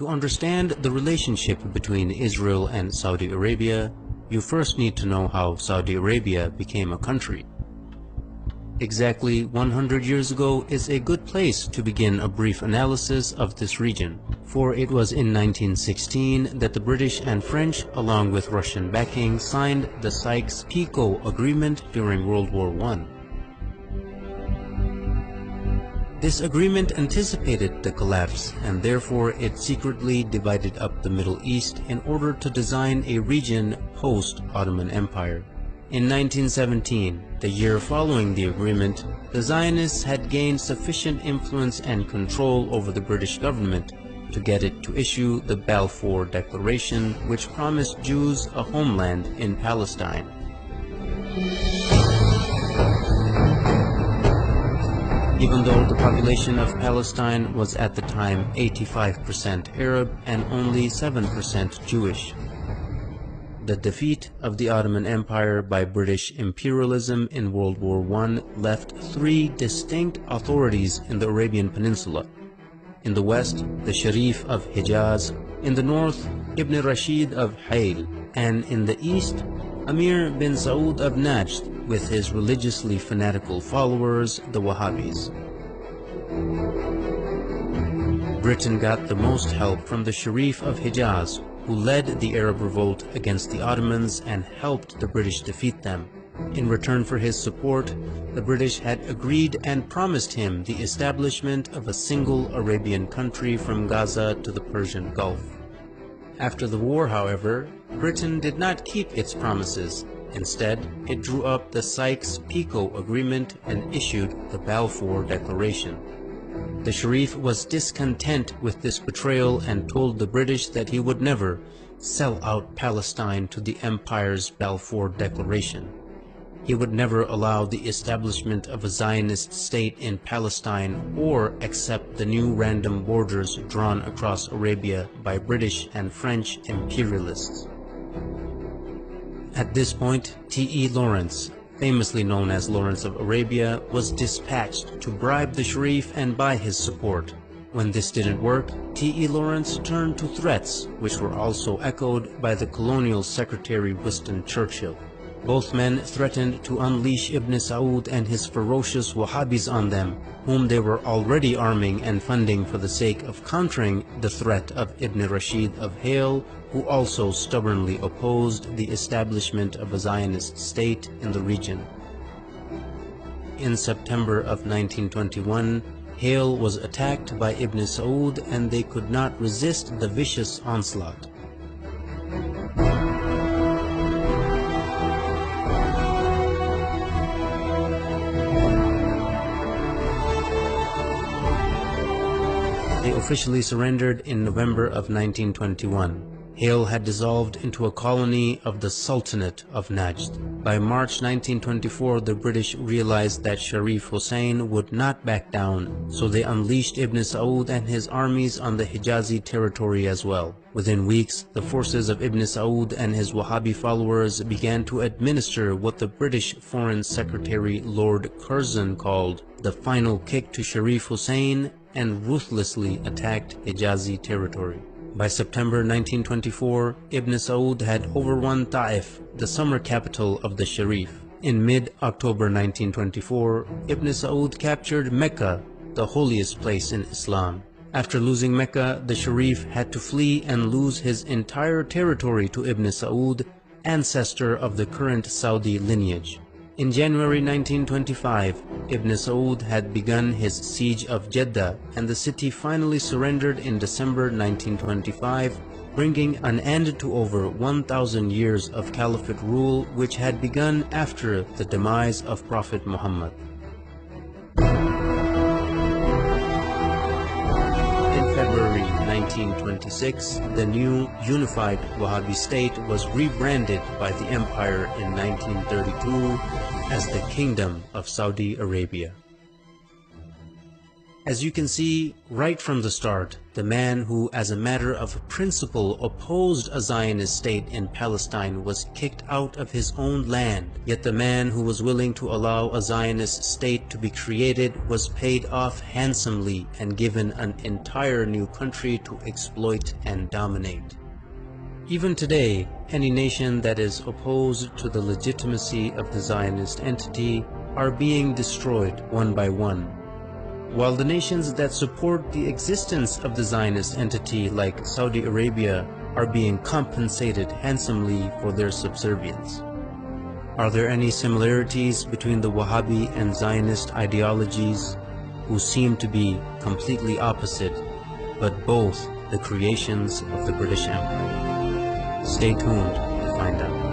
To understand the relationship between Israel and Saudi Arabia, you first need to know how Saudi Arabia became a country. Exactly 100 years ago is a good place to begin a brief analysis of this region, for it was in 1916 that the British and French, along with Russian backing, signed the Sykes-Picot Agreement during World War I. This agreement anticipated the collapse, and therefore it secretly divided up the Middle East in order to design a region post-Ottoman Empire. In 1917, the year following the agreement, the Zionists had gained sufficient influence and control over the British government to get it to issue the Balfour Declaration, which promised Jews a homeland in Palestine. Even though the population of Palestine was at the time 85% Arab and only 7% Jewish. The defeat of the Ottoman Empire by British imperialism in World War I left three distinct authorities in the Arabian Peninsula. In the west, the Sharif of Hijaz; in the north, Ibn Rashid of Hayl; and in the east, Amir bin Saud of Najd, with his religiously fanatical followers, the Wahhabis. Britain got the most help from the Sharif of Hijaz, who led the Arab revolt against the Ottomans and helped the British defeat them. In return for his support, the British had agreed and promised him the establishment of a single Arabian country from Gaza to the Persian Gulf. After the war, however, Britain did not keep its promises. Instead, it drew up the Sykes-Picot Agreement and issued the Balfour Declaration. The Sharif was discontent with this betrayal and told the British that he would never sell out Palestine to the Empire's Balfour Declaration. He would never allow the establishment of a Zionist state in Palestine or accept the new random borders drawn across Arabia by British and French imperialists. At this point, T.E. Lawrence, famously known as Lawrence of Arabia, was dispatched to bribe the Sharif and buy his support. When this didn't work, T.E. Lawrence turned to threats, which were also echoed by the colonial secretary Winston Churchill. Both men threatened to unleash Ibn Saud and his ferocious Wahhabis on them, whom they were already arming and funding for the sake of countering the threat of Ibn Rashid of Hayl, who also stubbornly opposed the establishment of a Zionist state in the region. In September of 1921, Hayl was attacked by Ibn Saud and they could not resist the vicious onslaught. They officially surrendered in November of 1921. Hayl had dissolved into a colony of the Sultanate of Najd. By March 1924, the British realized that Sharif Hussein would not back down, so they unleashed Ibn Saud and his armies on the Hijazi territory as well. Within weeks, the forces of Ibn Saud and his Wahhabi followers began to administer what the British Foreign Secretary Lord Curzon called the final kick to Sharif Hussein, and ruthlessly attacked Hijazi territory. By September 1924, Ibn Saud had overrun Ta'if, the summer capital of the Sharif. In mid-October 1924, Ibn Saud captured Mecca, the holiest place in Islam. After losing Mecca, the Sharif had to flee and lose his entire territory to Ibn Saud, ancestor of the current Saudi lineage. In January 1925, Ibn Saud had begun his siege of Jeddah, and the city finally surrendered in December 1925, bringing an end to over 1,000 years of caliphate rule which had begun after the demise of Prophet Muhammad. In February 1926, the new unified Wahhabi state was rebranded by the empire in 1932 as the Kingdom of Saudi Arabia. As you can see, right from the start, the man who, as a matter of principle, opposed a Zionist state in Palestine was kicked out of his own land, yet the man who was willing to allow a Zionist state to be created was paid off handsomely and given an entire new country to exploit and dominate. Even today, any nation that is opposed to the legitimacy of the Zionist entity are being destroyed one by one, while the nations that support the existence of the Zionist entity, like Saudi Arabia, are being compensated handsomely for their subservience. Are there any similarities between the Wahhabi and Zionist ideologies, who seem to be completely opposite, but both the creations of the British Empire? Stay tuned to find out.